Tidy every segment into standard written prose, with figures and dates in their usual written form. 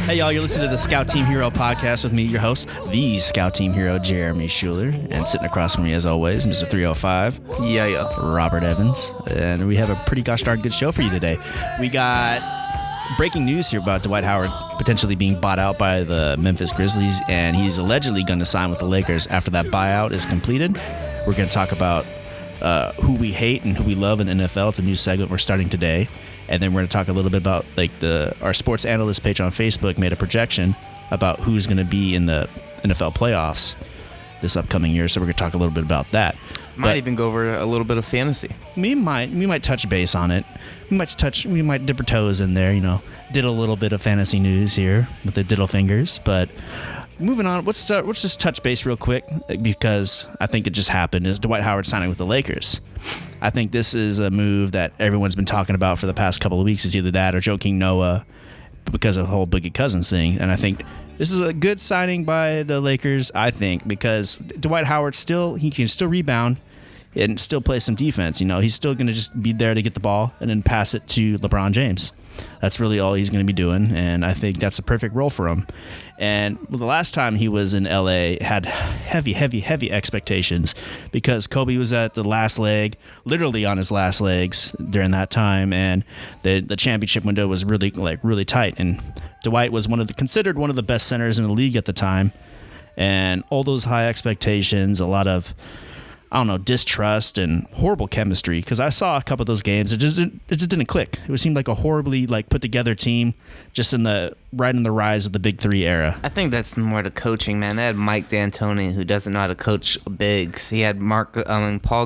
Hey, y'all, you're listening to the Scout Team Hero podcast with me, your host, the Scout Team Hero, Jeremy Schuler. And sitting across from me, as always, Mr. 305. Yeah. Robert Evans. And we have a pretty gosh darn good show for you today. We got breaking news here about Dwight Howard potentially being bought out by the Memphis Grizzlies, and he's allegedly going to sign with the Lakers after that buyout is completed. We're going to talk about who we hate and who we love in the NFL. It's a new segment we're starting today. And then we're going to talk a little bit about our sports analyst page on Facebook made a projection about who's going to be in the NFL playoffs this upcoming year. So we're going to talk a little bit about that. Might even go over a little bit of fantasy. We might touch base on it. We might dip our toes in there, did a little bit of fantasy news here with the diddle fingers. But moving on, let's just touch base real quick because I think it just happened. Is Dwight Howard signing with the Lakers? I think this is a move that everyone's been talking about for the past couple of weeks. Is either that or Joakim Noah because of the whole Boogie Cousins thing. And I think this is a good signing by the Lakers, I think, because Dwight Howard he can still rebound and still play some defense. He's still going to just be there to get the ball and then pass it to LeBron James. That's really all he's going to be doing, and I think that's a perfect role for him. And the last time he was in LA had heavy expectations because Kobe was at the last leg, literally on his last legs during that time, and the championship window was really tight. And Dwight was considered one of the best centers in the league at the time, and all those high expectations, a lot of distrust and horrible chemistry. Because I saw a couple of those games, it just didn't click. It seemed like a horribly put together team, just right in the rise of the Big Three era. I think that's more the coaching, man. They had Mike D'Antoni, who doesn't know how to coach bigs. He had Paul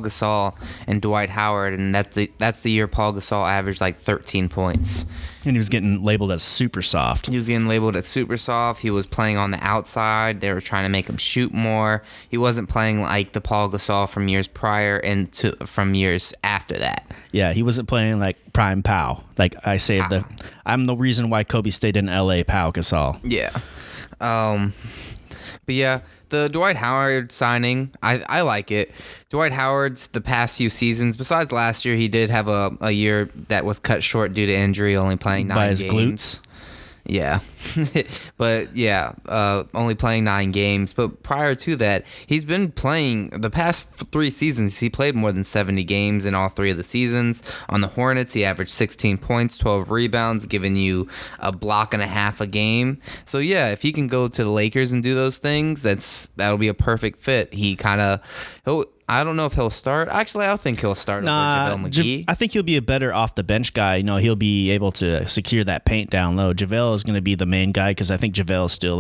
Gasol and Dwight Howard, and that's the year Paul Gasol averaged 13 points. And he was getting labeled as super soft. He was playing on the outside. They were trying to make him shoot more. He wasn't playing like the Paul Gasol from years prior and from years after that. Yeah, he wasn't playing like prime Pau. I'm the reason why Kobe stayed in LA, Pau Gasol. Yeah. But yeah, the Dwight Howard signing, I like it. Dwight Howard's the past few seasons, besides last year, he did have a year that was cut short due to injury, only playing 9 games. By his glutes? Yeah. But yeah, only playing 9 games. But prior to that, he's been playing the past 3 seasons. He played more than 70 games in all 3 of the seasons. On the Hornets, he averaged 16 points, 12 rebounds, giving you a block and a half a game. So yeah, if he can go to the Lakers and do those things, that'll be a perfect fit. I don't know if he'll start. Actually, I think he'll start over JaVale McGee. I think he'll be a better off-the-bench guy. He'll be able to secure that paint down low. JaVale is going to be the main guy because I think JaVale is still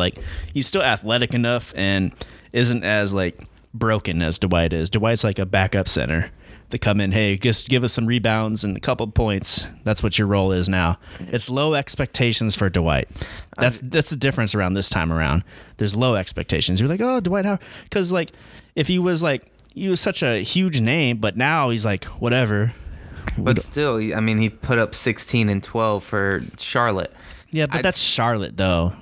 he's still athletic enough and isn't as broken as Dwight is. Dwight's like a backup center to come in. Hey, just give us some rebounds and a couple points. That's what your role is now. It's low expectations for Dwight. That's the difference around this time around. There's low expectations. You're like, oh, Dwight Howard, because if he was he was such a huge name, but now he's whatever. But still, he put up 16 and 12 for Charlotte. Yeah, but that's Charlotte, though.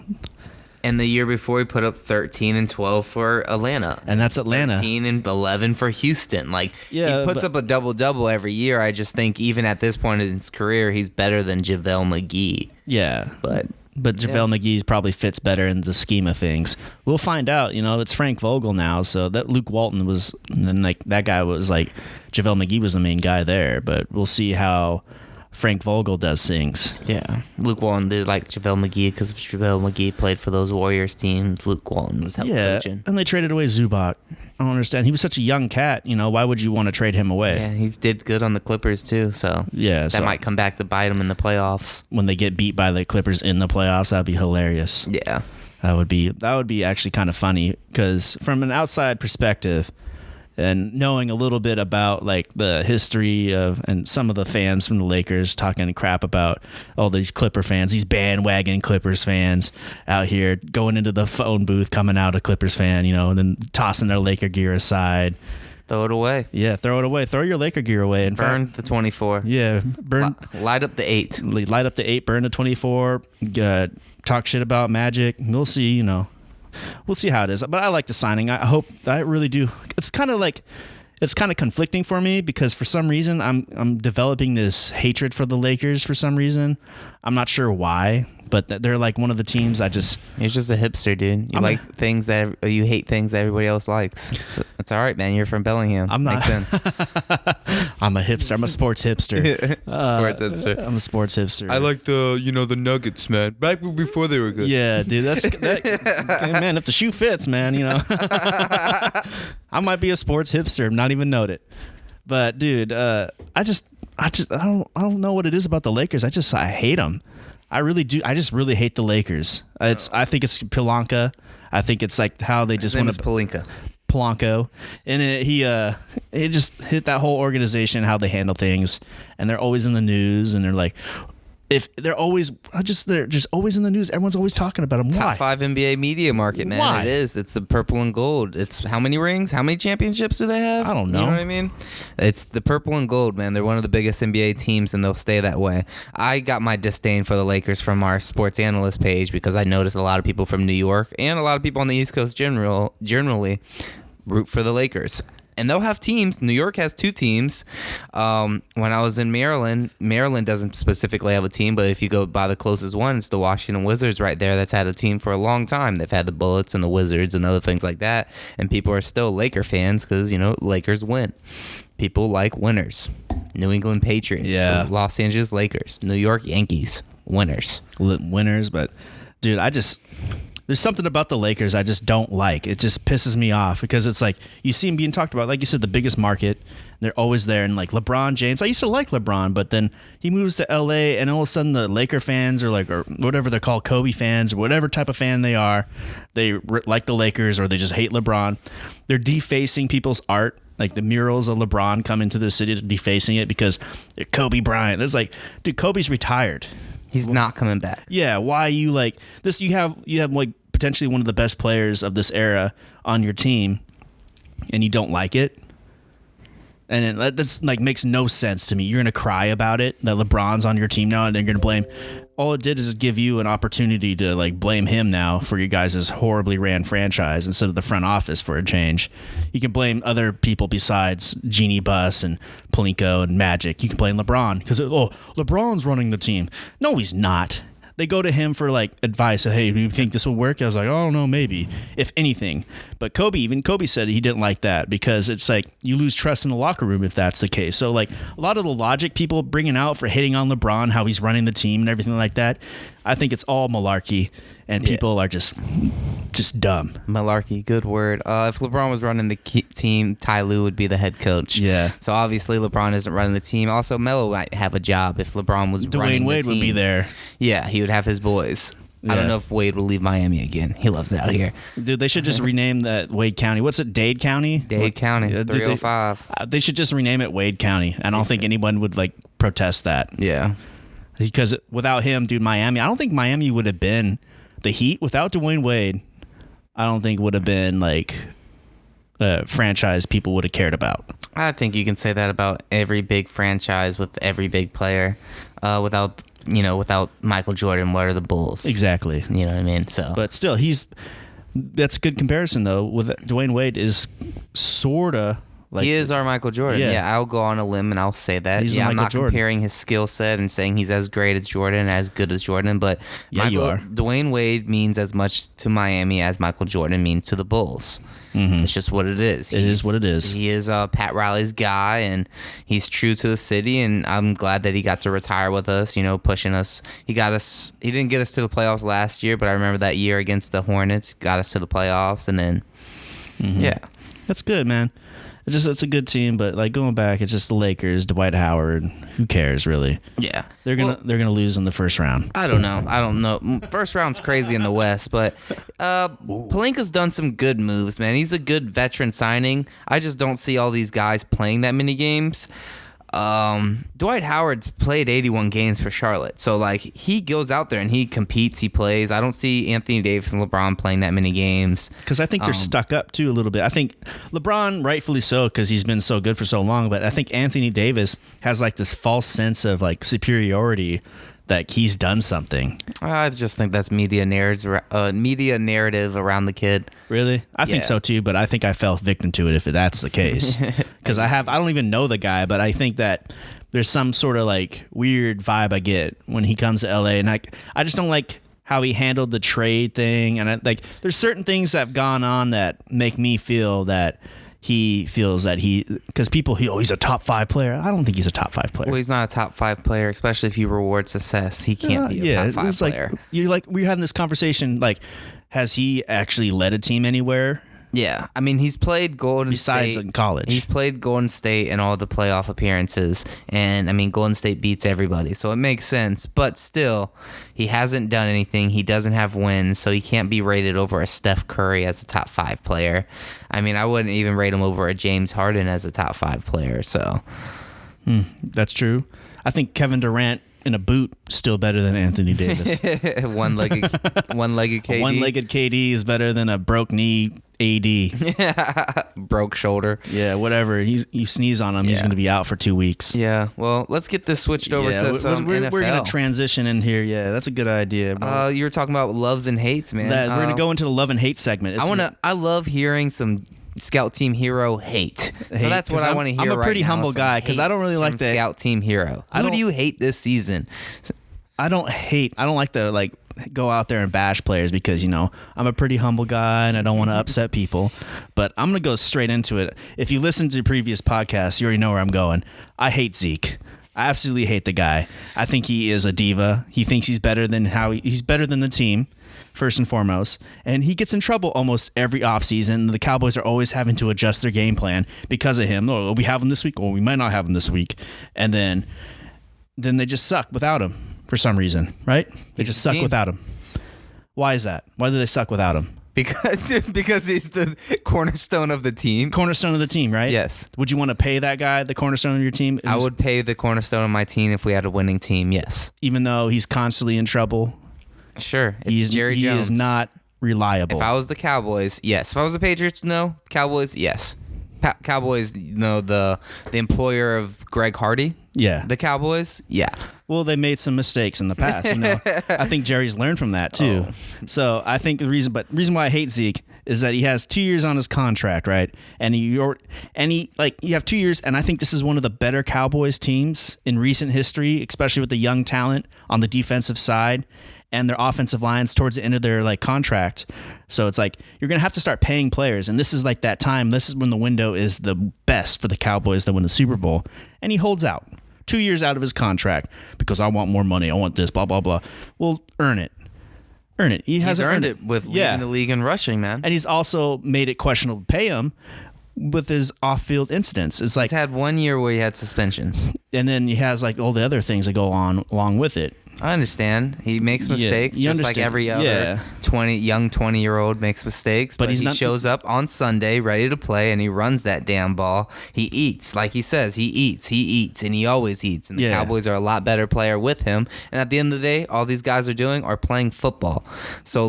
And the year before, he put up 13 and 12 for Atlanta. And that's Atlanta. 13 and 11 for Houston. He puts up a double-double every year. I just think even at this point in his career, he's better than JaVale McGee. Yeah. But JaVale McGee probably fits better in the scheme of things. We'll find out. It's Frank Vogel now, so that Luke Walton was, and that guy was JaVale McGee was the main guy there. But we'll see how Frank Vogel does things. Yeah, Luke Walton did JaVale McGee because JaVale McGee played for those Warriors teams. Luke Walton was coaching. And they traded away Zubac. I don't understand. He was such a young cat. Why would you want to trade him away? Yeah, he did good on the Clippers too. So yeah, that might come back to bite him in the playoffs when they get beat by the Clippers in the playoffs. That'd be hilarious. Yeah, that would be actually kind of funny because from an outside perspective, and knowing a little bit about the history of and some of the fans from the Lakers talking crap about all these Clipper fans, these bandwagon Clippers fans out here going into the phone booth, coming out a Clippers fan, and then tossing their Laker gear aside. Throw it away. Yeah, throw it away. Throw your Laker gear away. And burn the 24. Yeah, burn. Light up the 8. Light up the 8. Burn the 24. Talk shit about Magic. We'll see. We'll see how it is. But I like the signing. I really do. It's kind of conflicting for me because for some reason I'm developing this hatred for the Lakers for some reason. I'm not sure why, but they're like one of the teams I just. You're just a hipster, dude. You hate things that everybody else likes. It's all right, man. You're from Bellingham. I'm not. Makes sense. I'm a hipster. I'm a sports hipster. Sports hipster. I'm a sports hipster. I like the Nuggets, man. Back before they were good. Yeah, dude. Man. If the shoe fits, man, I might be a sports hipster, not even know it. But dude, I don't know what it is about the Lakers. I hate them. I really do. I just really hate the Lakers. I think it's Polanco. I think it's like how they just want to Polanco, and it just hit that whole organization, how they handle things, and they're always in the news, and they're like, they're just always in the news. Everyone's always talking about them. Why? Top 5 NBA media market, man. Why? It is. It's the purple and gold. It's how many rings? How many championships do they have? I don't know. You know what I mean? It's the purple and gold, man. They're one of the biggest NBA teams, and they'll stay that way. I got my disdain for the Lakers from our sports analyst page because I noticed a lot of people from New York and a lot of people on the East Coast generally root for the Lakers. And they'll have teams. New York has 2 teams. When I was in Maryland doesn't specifically have a team, but if you go by the closest one, it's the Washington Wizards right there that's had a team for a long time. They've had the Bullets and the Wizards and other things like that. And people are still Laker fans because, Lakers win. People like winners. New England Patriots. Yeah. Los Angeles Lakers. New York Yankees. Winners. Winners, but dude, there's something about the Lakers I just don't like. It just pisses me off because it's like you see them being talked about, like you said, the biggest market. They're always there, and like LeBron James. I used to like LeBron, but then he moves to LA, and all of a sudden the Laker fans or whatever they're called, Kobe fans or whatever type of fan they are, they like the Lakers or they just hate LeBron. They're defacing people's art. Like the murals of LeBron come into the city, defacing it because they're Kobe Bryant. It's like, dude, Kobe's retired. He's not coming back. Yeah, why you like this? You have like potentially one of the best players of this era on your team, and you don't like it, and that's like makes no sense to me. You're gonna cry about it that LeBron's on your team now, and they're gonna blame. All it did is give you an opportunity to like blame him now for you guys' horribly ran franchise instead of the front office for a change. You can blame other people besides Jeannie Buss and Palinko and Magic. You can blame LeBron because LeBron's running the team. No, he's not. They go to him for like advice. Hey, do you think this will work? I was like, oh no, maybe if anything. But Kobe said he didn't like that because it's like you lose trust in the locker room if that's the case. So like a lot of the logic people bringing out for hitting on LeBron, how he's running the team and everything like that, I think it's all malarkey, and people are just dumb. Malarkey, good word. If LeBron was running the team, Ty Lue would be the head coach. Yeah. So obviously LeBron isn't running the team. Also, Melo might have a job if LeBron was running the team. Dwayne Wade would be there. Yeah, he would have his boys. Yeah. I don't know if Wade will leave Miami again. He loves it out here. Dude, they should just rename that Wade County. What's it, Dade County? Dade County, 305. They should just rename it Wade County. I don't think anyone would like protest that. Yeah. Because without him, dude, Miami, I don't think Miami would have been the Heat without Dwayne Wade. I don't think would have been like a franchise people would have cared about. I think you can say that about every big franchise with every big player. Without Michael Jordan, what are the Bulls? Exactly. You know what I mean? So, but still, that's a good comparison though. With Dwayne Wade is sorta. Like, he is our Michael Jordan. Yeah, I'll go on a limb and I'll say that. Yeah, I'm not comparing his skill set and saying he's as great as Jordan, as good as Jordan, but you are. Dwayne Wade means as much to Miami as Michael Jordan means to the Bulls. Mm-hmm. It's just what it is. It is what it is. He is Pat Riley's guy, and he's true to the city, and I'm glad that he got to retire with us, pushing us. He didn't get us to the playoffs last year, but I remember that year against the Hornets, got us to the playoffs, and then, yeah. That's good, man. It's a good team, but like going back, it's just the Lakers, Dwight Howard. Who cares, really? Yeah, they're gonna lose in the first round. I don't know. First round's crazy in the West, but Pelinka's done some good moves, man. He's a good veteran signing. I just don't see all these guys playing that many games. Dwight Howard's played 81 games for Charlotte. So, like, he goes out there and he competes, he plays. I don't see Anthony Davis and LeBron playing that many games. Because I think they're stuck up, too, a little bit. I think LeBron, rightfully so, because he's been so good for so long. But I think Anthony Davis has, like, this false sense of, like, superiority that he's done something. I just think that's media narrative around the kid. Really? I think so too, but I think I fell victim to it if that's the case. Because I don't even know the guy, but I think that there's some sort of like weird vibe I get when he comes to LA, and I just don't like how he handled the trade thing, and there's certain things that have gone on that make me feel that he feels that because people, he's a top 5 player. I don't think he's a top 5 player. Well, he's not a top 5 player, especially if you reward success. He can't be a top 5 player. We're having this conversation, has he actually led a team anywhere? Yeah, I mean, he's played Golden State. Besides in college. He's played Golden State in all the playoff appearances, and, I mean, Golden State beats everybody, so it makes sense. But still, he hasn't done anything. He doesn't have wins, so he can't be rated over a Steph Curry as a top 5 player. I mean, I wouldn't even rate him over a James Harden as a top 5 player, so. That's true. I think Kevin Durant in a boot still better than Anthony Davis. One-legged KD. One-legged KD is better than a broke knee AD. Broke shoulder. Yeah, whatever. You sneeze on him, he's going to be out for 2 weeks. Yeah. Well, let's get this switched over to some NFL. We're going to transition in here. Yeah, that's a good idea. You were talking about loves and hates, man. We're going to go into the love and hate segment. I love hearing some Scout Team Hero hate. So that's what I want to hear. I'm a pretty humble guy because I don't really like the Scout Team Hero. Who do you hate this season? I don't like to go out there and bash players because I'm a pretty humble guy and I don't want to upset people. But I'm gonna go straight into it. If you listen to previous podcasts, you already know where I'm going. I hate Zeke. I absolutely hate the guy. I think he is a diva. He thinks he's better than he's better than the team, first and foremost. And he gets in trouble almost every offseason. The Cowboys are always having to adjust their game plan because of him. Oh, we have him this week, or we might not have him this week. And then they just suck without him for some reason, right? They just suck without him. Why is that? Why do they suck without him? Because he's the cornerstone of the team. Cornerstone of the team, right? Yes. Would you want to pay that guy the cornerstone of your team? I would pay the cornerstone of my team if we had a winning team, yes. Even though he's constantly in trouble? Sure. It's Jerry Jones. He is not reliable. If I was the Cowboys, yes. If I was the Patriots, no. Cowboys, yes. Cowboys, the employer of Greg Hardy. Yeah. The Cowboys, yeah. Well, they made some mistakes in the past. I think Jerry's learned from that too. Oh. So I think the reason why I hate Zeke is that he has 2 years on his contract, right? And you have 2 years, and I think this is one of the better Cowboys teams in recent history, especially with the young talent on the defensive side and their offensive lines towards the end of their contract. So it's you're going to have to start paying players. And this is that time. This is when the window is the best for the Cowboys to win the Super Bowl. And he holds out 2 years out of his contract because I want more money. I want this, blah, blah, blah. Well, earn it. Earn it. He's earned it with leading the league in rushing, man. And he's also made it questionable to pay him with his off-field incidents. It's he's had 1 year where he had suspensions. And then he has all the other things that go on along with it. I understand. He makes mistakes just like every other 20-year-old makes mistakes. But he shows up on Sunday ready to play and he runs that damn ball. He eats. Like he says, he eats, and he always eats. And the Cowboys are a lot better player with him. And at the end of the day, all these guys are doing are playing football. So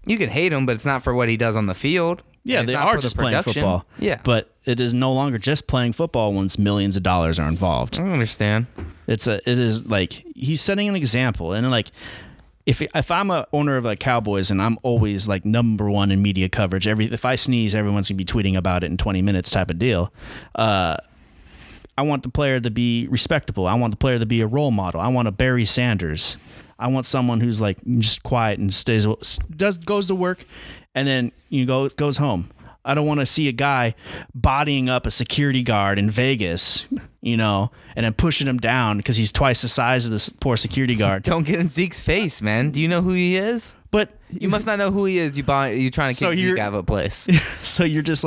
you can hate him, but it's not for what he does on the field. Yeah, they are just playing football. Yeah. But it is no longer just playing football once millions of dollars are involved. I understand. It is he's setting an example. And if I'm a owner of Cowboys and I'm always number one in media coverage, if I sneeze, everyone's going to be tweeting about it in 20 minutes type of deal. I want the player to be respectable. I want the player to be a role model. I want a Barry Sanders. I want someone who's just quiet and goes to work and then goes home. I don't want to see a guy bodying up a security guard in Vegas, and then pushing him down because he's twice the size of this poor security guard. Don't get in Zeke's face, man. Do you know who he is? But you must not know who he is. You trying to kick Zeke out of a place. So you're just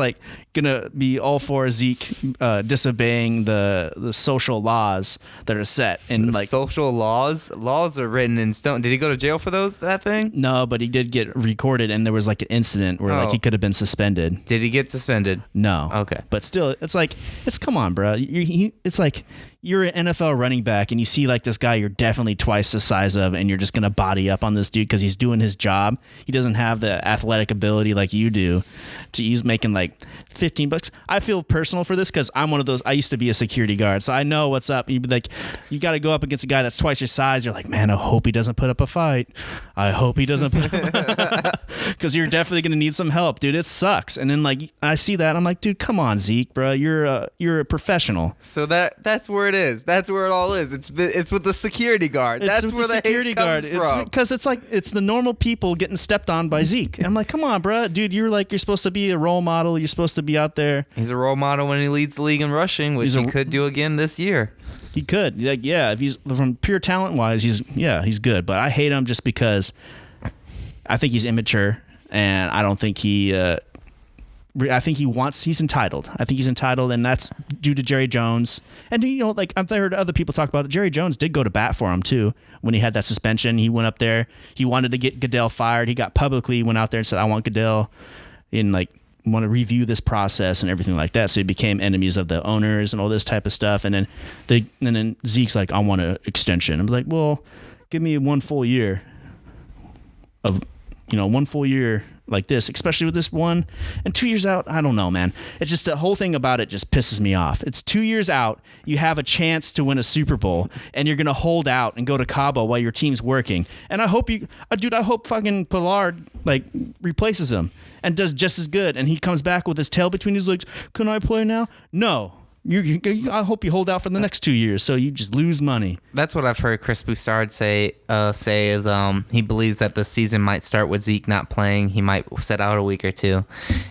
gonna be all for Zeke disobeying the social laws that are set and social laws are written in stone. Did he go to jail for that thing? No, but he did get recorded and there was an incident where he could have been suspended. Did he get suspended? No. Okay. But still, it's come on, bro. It's you're an NFL running back and you see this guy you're definitely twice the size of and you're just going to body up on this dude because he's doing his job. He doesn't have the athletic ability like you do. He's making $15. I feel personal for this because I'm one of those. I used to be a security guard, so I know what's up. You'd be you got to go up against a guy that's twice your size. You're man, I hope he doesn't put up a fight. I hope he doesn't because you're definitely going to need some help, dude. It sucks. And then I see that I'm dude, come on, Zeke, bro. You're a professional. So that's where it is. That's where it all is. It's with the security guard. That's where the security guard comes from. Because it's the normal people getting stepped on by Zeke. And I'm like, come on, bro, dude. You're supposed to be a role model. You're supposed to be out there. He's a role model when he leads the league in rushing, which he could do again this year. He could. Like, yeah, if he's from pure talent wise, he's good. But I hate him just because I think he's immature, and I don't think he. I think he's entitled. I think he's entitled, and that's due to Jerry Jones. And, like I've heard other people talk about it. Jerry Jones did go to bat for him, too, when he had that suspension. He went up there. He wanted to get Goodell fired. He got publicly went out there and said, I want Goodell, and, like, want to review this process and everything like that. So he became enemies of the owners and all this type of stuff. And then Zeke's like, I want an extension. I'm like, well, give me 1 full year of, 1 full year like this, especially with this one, and 2 years out. I don't know, man. It's just the whole thing about it just pisses me off. It's 2 years out. You have a chance to win a Super Bowl, and you're going to hold out and go to Cabo while your team's working. And I hope I hope fucking Pollard like replaces him and does just as good. And he comes back with his tail between his legs. Can I play now? No. I hope you hold out for the next 2 years, so you just lose money. That's what I've heard Chris Broussard say is he believes that the season might start with Zeke not playing. He might sit out a week or two.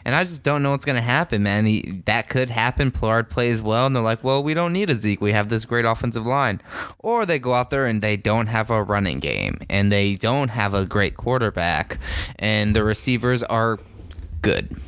And I just don't know what's going to happen, man. That could happen. Pollard plays well, and they're like, well, we don't need a Zeke. We have this great offensive line. Or they go out there and they don't have a running game, and they don't have a great quarterback, and the receivers are good.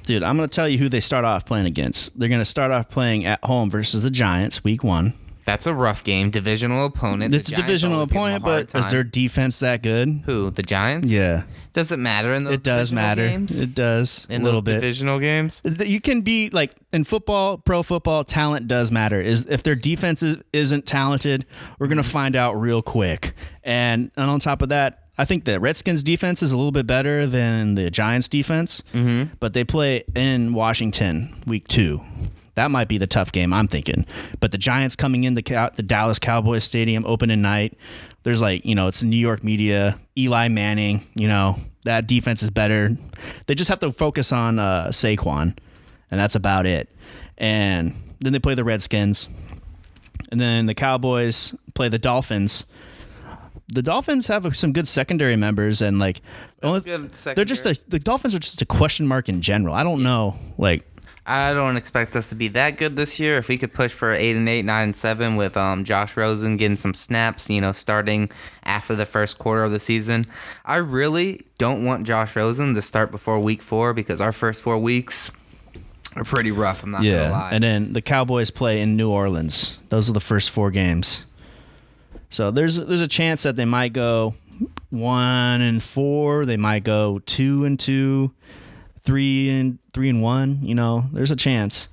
Dude, I'm going to tell you who they start off playing against. They're going to start off playing at home versus the Giants, week 1. That's a rough game. Divisional opponent. It's a divisional opponent, but is their defense that good? Who? The Giants? Yeah. Does it matter in those It does matter. games? It does. In a little those bit. Divisional games? You can be, like, in football, pro football, talent does matter. If their defense isn't talented, we're going to find out real quick. And on top of that, I think the Redskins defense is a little bit better than the Giants defense, but they play in Washington week 2. That might be the tough game, I'm thinking. But the Giants coming in the Dallas Cowboys Stadium opening night, there's it's New York media, Eli Manning, that defense is better. They just have to focus on Saquon, and that's about it. And then they play the Redskins, and then the Cowboys play the Dolphins. The Dolphins have some good secondary members, and the Dolphins are just a question mark in general. I don't know. I don't expect us to be that good this year. If we could push for 8-8, 9-7 with Josh Rosen getting some snaps, starting after the first quarter of the season. I really don't want Josh Rosen to start before week 4 because our first 4 weeks are pretty rough. I'm not gonna lie. And then the Cowboys play in New Orleans. Those are the first 4 games. So there's a chance that they might go 1-4. They might go 2-2, 3-1. There's a chance.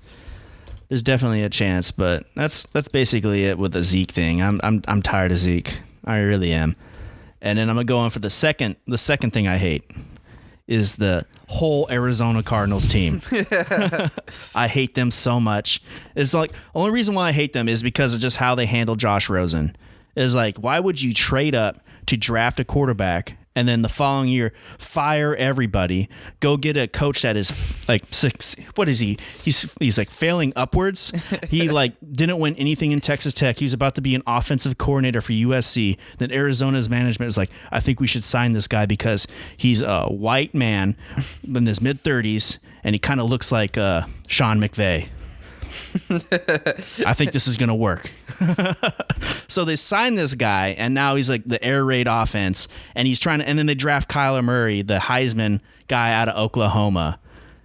There's definitely a chance, but that's basically it with the Zeke thing. I'm tired of Zeke. I really am. And then I'm gonna go on for the second thing I hate is the whole Arizona Cardinals team. I hate them so much. It's like only reason why I hate them is because of just how they handle Josh Rosen. Is like, why would you trade up to draft a quarterback and then the following year fire everybody, go get a coach that is like what is he? He's like failing upwards. He didn't win anything in Texas Tech. He was about to be an offensive coordinator for USC. Then Arizona's management is like, I think we should sign this guy because he's a white man in his mid-30s and he kind of looks like Sean McVay. I think this is going to work. So they signed this guy, and now he's like the air raid offense, and he's trying to. And then they draft Kyler Murray, the Heisman guy out of Oklahoma.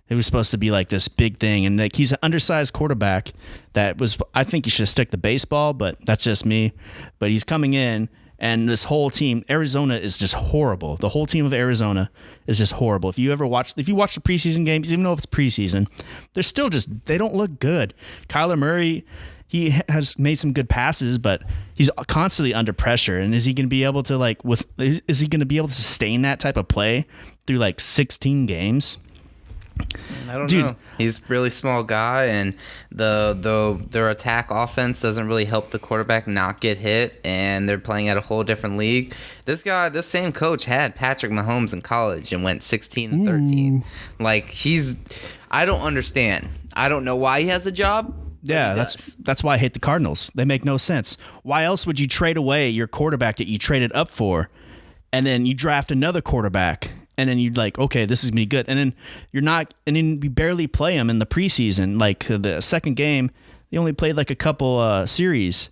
It was supposed to be like this big thing, and he's an undersized quarterback. I think he should stick to baseball, but that's just me. But he's coming in, and this whole team, Arizona is just horrible. The whole team of Arizona is just horrible. If you watch the preseason games, even though it's preseason, they're still they don't look good. Kyler Murray, he has made some good passes, but he's constantly under pressure. And is he going to be able to is he going to be able to sustain that type of play through 16 games? I don't know. He's a really small guy, and their attack offense doesn't really help the quarterback not get hit, and they're playing at a whole different league. This same coach had Patrick Mahomes in college and went 16-13. I don't understand. I don't know why he has a job. Yeah, that's why I hate the Cardinals. They make no sense. Why else would you trade away your quarterback that you traded up for, and then you draft another quarterback, and then you're like, okay, this is gonna be good, and then you're not, and then you barely play him in the preseason. Like the second game, they only played like a couple series.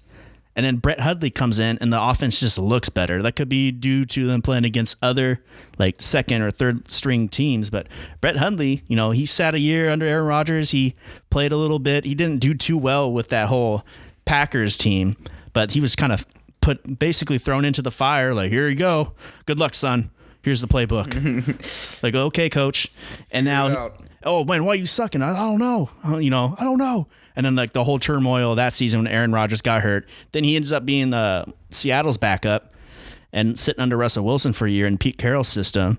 And then Brett Hundley comes in, and the offense just looks better. That could be due to them playing against other like second or third string teams. But Brett Hundley, he sat a year under Aaron Rodgers. He played a little bit. He didn't do too well with that whole Packers team, but he was kind of basically thrown into the fire. Like, here you go. Good luck, son. Here's the playbook. Like, okay, coach. And now, oh man, why are you sucking? I don't know. I don't know. And then like the whole turmoil of that season when Aaron Rodgers got hurt, then he ends up being Seattle's backup and sitting under Russell Wilson for a year in Pete Carroll's system.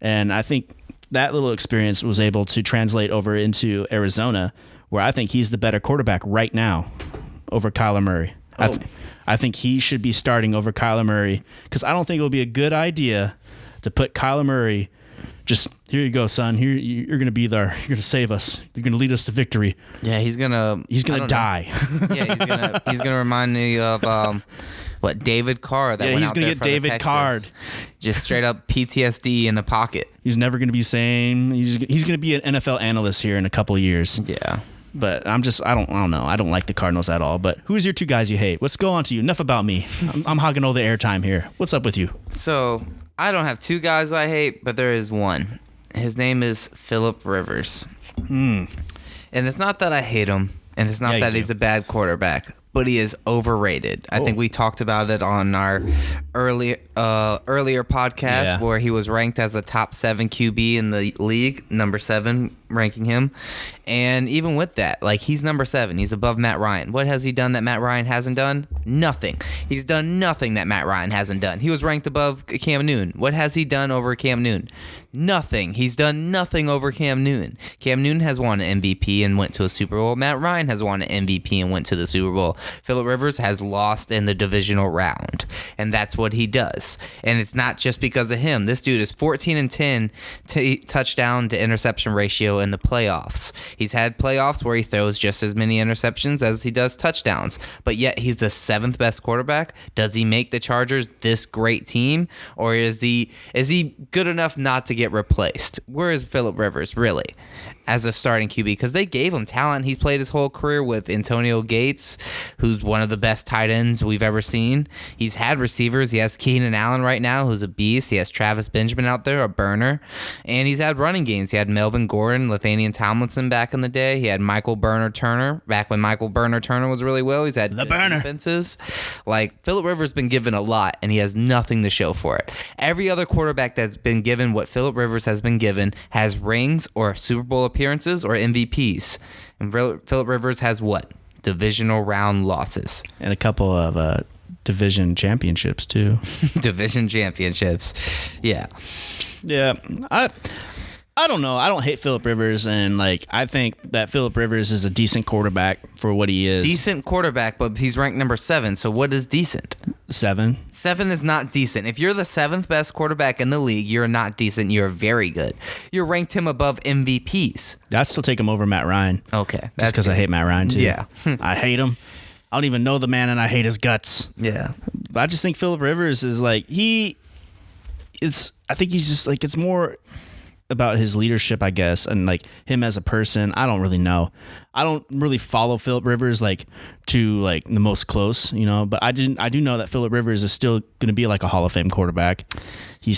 And I think that little experience was able to translate over into Arizona, where I think he's the better quarterback right now over Kyler Murray. Oh. I think he should be starting over Kyler Murray, because I don't think it would be a good idea to put Kyler Murray just, here you go, son. Here, you're gonna be there. You're gonna save us. You're gonna lead us to victory. Yeah, he's gonna die. Yeah, he's gonna remind me of David Carr. He's gonna get David Carr. Just straight up PTSD in the pocket. He's never gonna be sane. He's gonna be an NFL analyst here in a couple of years. Yeah. But I don't know. I don't like the Cardinals at all. But who's your two guys you hate? Let's go on to you. Enough about me. I'm hogging all the airtime here. What's up with you? So I don't have two guys I hate, but there is one. His name is Phillip Rivers. And it's not that I hate him, and it's not that he's a bad quarterback, but he is overrated. I think we talked about it on our earlier podcast where he was ranked as a top 7 QB in the league, number 7 ranking him. And even with that, like, he's number 7. He's above Matt Ryan. What has he done that Matt Ryan hasn't done? Nothing. He's done nothing that Matt Ryan hasn't done. He was ranked above Cam Newton. What has he done over Cam Newton? Nothing. He's done nothing over Cam Newton. Cam Newton has won an MVP and went to a Super Bowl. Matt Ryan has won an MVP and went to the Super Bowl. Phillip Rivers has lost in the divisional round, and that's what he does. And it's not just because of him. This dude is 14-10 touchdown to interception ratio in the playoffs. He's had playoffs where he throws just as many interceptions as he does touchdowns, but yet he's the 7th best quarterback. Does he make the Chargers this great team, or is he good enough not to get replaced? Where is Phillip Rivers really as a starting QB? Because they gave him talent. He's played his whole career with Antonio Gates, who's one of the best tight ends we've ever seen. He's had receivers. He has Keenan Allen right now, who's a beast. He has Travis Benjamin out there, a burner. And he's had running games. He had Melvin Gordon, Latavius Tomlinson back in the day. He had Michael Turner back when Michael Turner was really well. He's had the burner defenses. Like, Phillip Rivers been given a lot, and he has nothing to show for it. Every other quarterback that's been given what Phillip Rivers has been given has rings or Super Bowl appearances or MVPs. And Phillip Rivers has what? Divisional round losses. And a couple of division championships, too. Division championships. Yeah. Yeah. I don't know. I don't hate Phillip Rivers, and I think that Phillip Rivers is a decent quarterback for what he is. Decent quarterback, but he's ranked number 7. So what is decent? 7. 7 is not decent. If you're the 7th best quarterback in the league, you're not decent. You're very good. You ranked him above MVPs. I'd still take him over Matt Ryan. Okay. Just because I hate Matt Ryan, too. Yeah. I hate him. I don't even know the man, and I hate his guts. Yeah. But I just think Phillip Rivers is I think he's just it's more about his leadership, I guess, and him as a person. I don't really know. I don't really follow Phillip Rivers to the most close, but I do know that Phillip Rivers is still going to be a Hall of Fame quarterback. He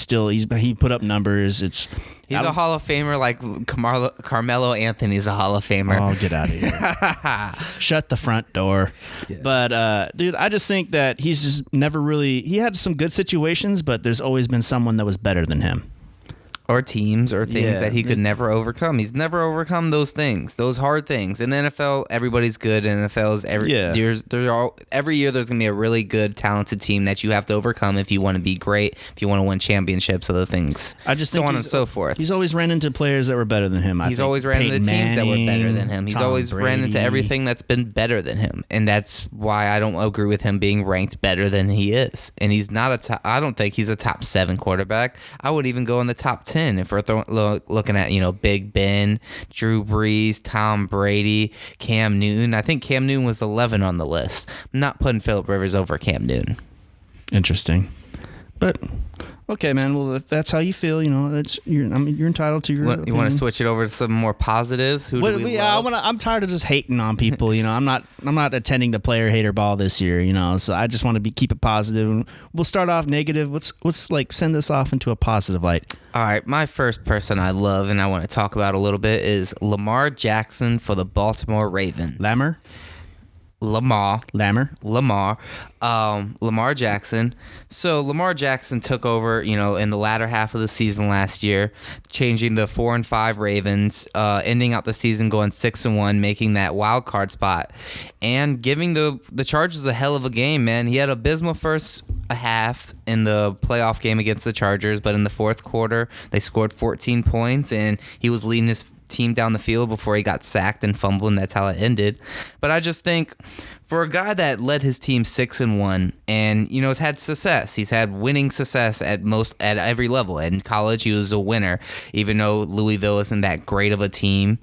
put up numbers. He's a Hall of Famer like Carmelo Anthony's a Hall of Famer. Oh, get out of here. Shut the front door. Yeah. But dude, I just think that he's just never really, he had some good situations, but there's always been someone that was better than him. Or teams or things that he could never overcome. He's never overcome those things, those hard things. In the NFL, everybody's good. In the NFL's every year there's gonna be a really good, talented team that you have to overcome if you want to be great, if you want to win championships, other things. I just think so on and so forth. He's always ran into players that were better than him. He's always ran into teams that were better than him. He's always ran into everything that's been better than him, and that's why I don't agree with him being ranked better than he is. And he's not I don't think he's a top 7 quarterback. I would even go in the top 10. 10 if we're looking at, Big Ben, Drew Brees, Tom Brady, Cam Newton. I think Cam Newton was 11 on the list. I'm not putting Phillip Rivers over Cam Newton. Interesting. But okay, man. Well, if that's how you feel, you're entitled to your opinion. You want to switch it over to some more positives? Who do we love? I'm tired of just hating on people. I'm not attending the player hater ball this year. So I just want to keep it positive. And we'll start off negative. Let's like send this off into a positive light. All right, my first person I love and I want to talk about a little bit is Lamar Jackson for the Baltimore Ravens. Lamar Jackson. So Lamar Jackson took over, in the latter half of the season last year, changing the 4-5 Ravens, ending out the season going 6-1, making that wild card spot, and giving the Chargers a hell of a game, man. He had abysmal first half in the playoff game against the Chargers, but in the fourth quarter, they scored 14 points, and he was leading his team down the field before he got sacked and fumbled, and that's how it ended. But I just think for a guy that led his team 6-1 and has had success, he's had winning success at every level. In college, he was a winner, even though Louisville isn't that great of a team.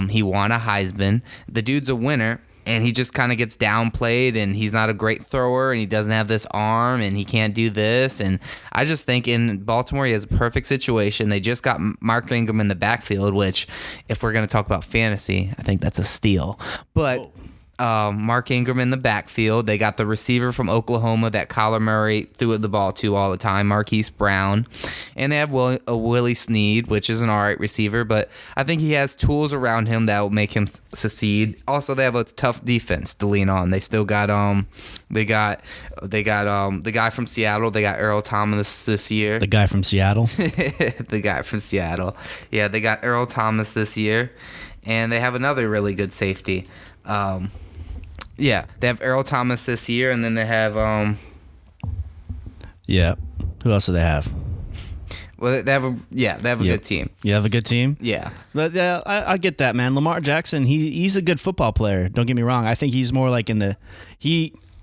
He won a Heisman. The dude's a winner. And he just kind of gets downplayed, and he's not a great thrower, and he doesn't have this arm, and he can't do this. And I just think in Baltimore, he has a perfect situation. They just got Mark Ingram in the backfield, which, if we're going to talk about fantasy, I think that's a steal. But Mark Ingram in the backfield. They got the receiver from Oklahoma that Kyler Murray threw the ball to all the time, Marquise Brown. And they have Willie Snead, which is an all right receiver, but I think he has tools around him that will make him succeed. Also, they have a tough defense to lean on. They still got the guy from Seattle. They got Earl Thomas this year. The guy from Seattle? The guy from Seattle. Yeah, they got Earl Thomas this year. And they have another really good safety. They have Earl Thomas this year, and then they have Yeah. Who else do they have? Well, they have a good team. You have a good team? Yeah. But yeah, I get that, man. Lamar Jackson, he's a good football player. Don't get me wrong. I think he's more like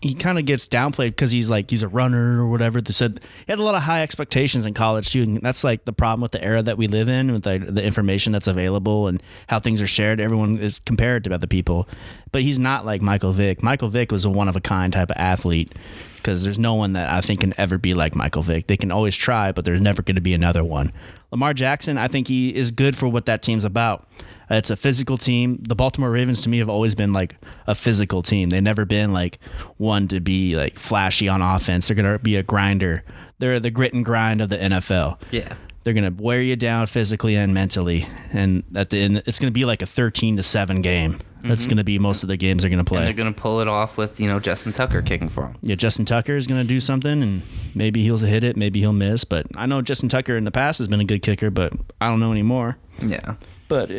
he kind of gets downplayed because he's a runner or whatever. They said he had a lot of high expectations in college too, and that's like the problem with the era that we live in, with the information that's available and how things are shared. Everyone is compared to other people, but he's not like Michael Vick. Michael Vick was a one of a kind type of athlete, because there's no one that I think can ever be like Michael Vick. They can always try, but there's never going to be another one. Lamar Jackson, I think he is good for what that team's about. It's a physical team. The Baltimore Ravens, to me, have always been like a physical team. They've never been like one to be like flashy on offense. They're going to be a grinder. They're the grit and grind of the NFL. Yeah. They're going to wear you down physically and mentally. And at the end, it's going to be like a 13-7 game. That's going to be most of the games they're going to play. And they're going to pull it off with, Justin Tucker kicking for them. Yeah, Justin Tucker is going to do something, and maybe he'll hit it, maybe he'll miss. But I know Justin Tucker in the past has been a good kicker, but I don't know anymore. Yeah. But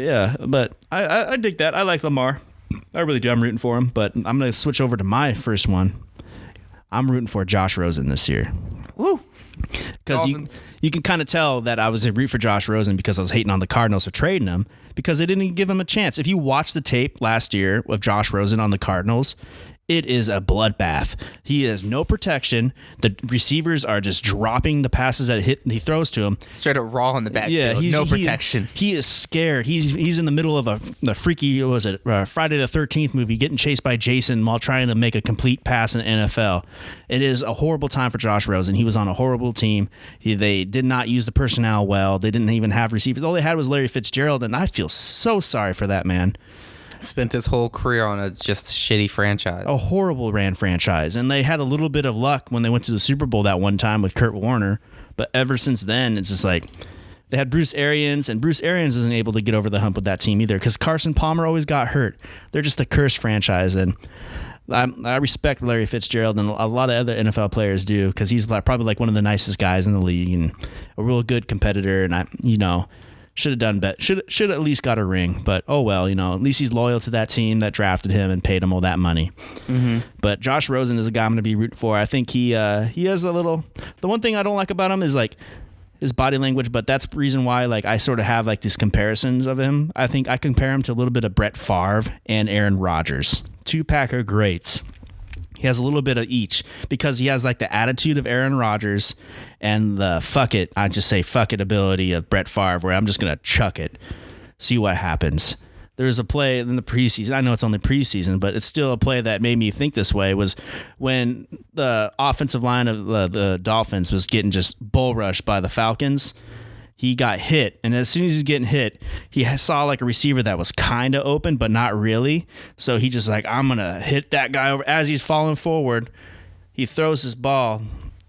I dig that. I like Lamar. I really do. I'm rooting for him. But I'm going to switch over to my first one. I'm rooting for Josh Rosen this year. Woo. Because you can kind of tell that I was rooting for Josh Rosen because I was hating on the Cardinals for trading him, because they didn't even give him a chance. If you watch the tape last year of Josh Rosen on the Cardinals, it is a bloodbath. He has no protection. The receivers are just dropping the passes that he throws to him. Straight up raw in the backfield. Yeah, no protection. He is scared. He's in the middle of the freaky, what was it, Friday the 13th movie, getting chased by Jason while trying to make a complete pass in the NFL. It is a horrible time for Josh Rosen. He was on a horrible team. They did not use the personnel well. They didn't even have receivers. All they had was Larry Fitzgerald, and I feel so sorry for that man. Spent his whole career on a just shitty franchise. A horrible ran franchise. And they had a little bit of luck when they went to the Super Bowl that one time with Kurt Warner. But ever since then, it's just like they had Bruce Arians, and Bruce Arians wasn't able to get over the hump with that team either, because Carson Palmer always got hurt. They're just a cursed franchise. And I respect Larry Fitzgerald, and a lot of other NFL players do, because he's probably like one of the nicest guys in the league and a real good competitor. And should have done better. Should at least got a ring, but oh well. At least he's loyal to that team that drafted him and paid him all that money. Mm-hmm. But Josh Rosen is a guy I'm going to be rooting for. I think he has a little. The one thing I don't like about him is like his body language, but that's the reason why I sort of have like these comparisons of him. I think I compare him to a little bit of Brett Favre and Aaron Rodgers, two Packer greats. He has a little bit of each because he has like the attitude of Aaron Rodgers and the fuck it ability of Brett Favre, where I'm just going to chuck it, see what happens. There's a play in the preseason. I know it's only preseason, but it's still a play that made me think this way, was when the offensive line of the Dolphins was getting just bull rushed by the Falcons. He got hit, and as soon as he's getting hit, he saw like a receiver that was kind of open, but not really. So he just like, I'm going to hit that guy over. As he's falling forward, he throws his ball,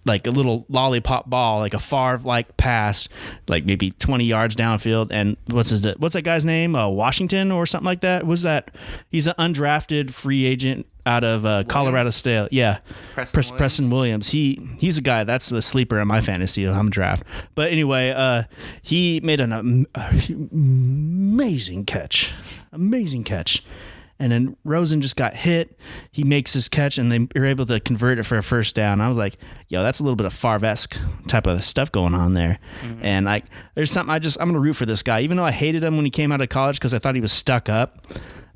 like a little lollipop ball, like a Favre-like pass, like maybe 20 yards downfield. And what's that guy's name? Washington or something like that? Was that? He's an undrafted free agent out of Colorado State. Yeah. Preston Williams. He's a guy that's the sleeper in my fantasy draft. But anyway, he made an amazing catch. And then Rosen just got hit. He makes his catch, and they were able to convert it for a first down. I was like, yo, that's a little bit of Favre-esque type of stuff going on there. Mm-hmm. And there's something I'm going to root for this guy, even though I hated him when he came out of college because I thought he was stuck up.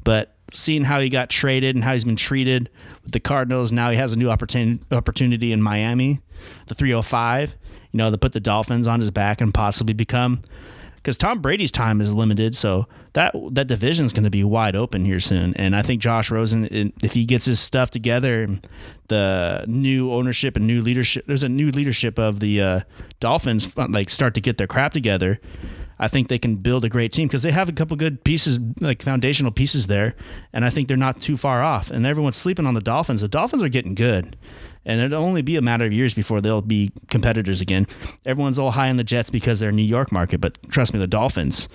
But seeing how he got traded and how he's been treated with the Cardinals, now he has a new opportunity in Miami, the 305, to put the Dolphins on his back and possibly become, because Tom Brady's time is limited, so that division is going to be wide open here soon. And I think Josh Rosen, if he gets his stuff together, the new ownership and new leadership, there's a new leadership of the Dolphins, like start to get their crap together. I think they can build a great team because they have a couple good pieces, like foundational pieces there, and I think they're not too far off. And everyone's sleeping on the Dolphins. The Dolphins are getting good, and it'll only be a matter of years before they'll be competitors again. Everyone's all high on the Jets because they're New York market, but trust me, the Dolphins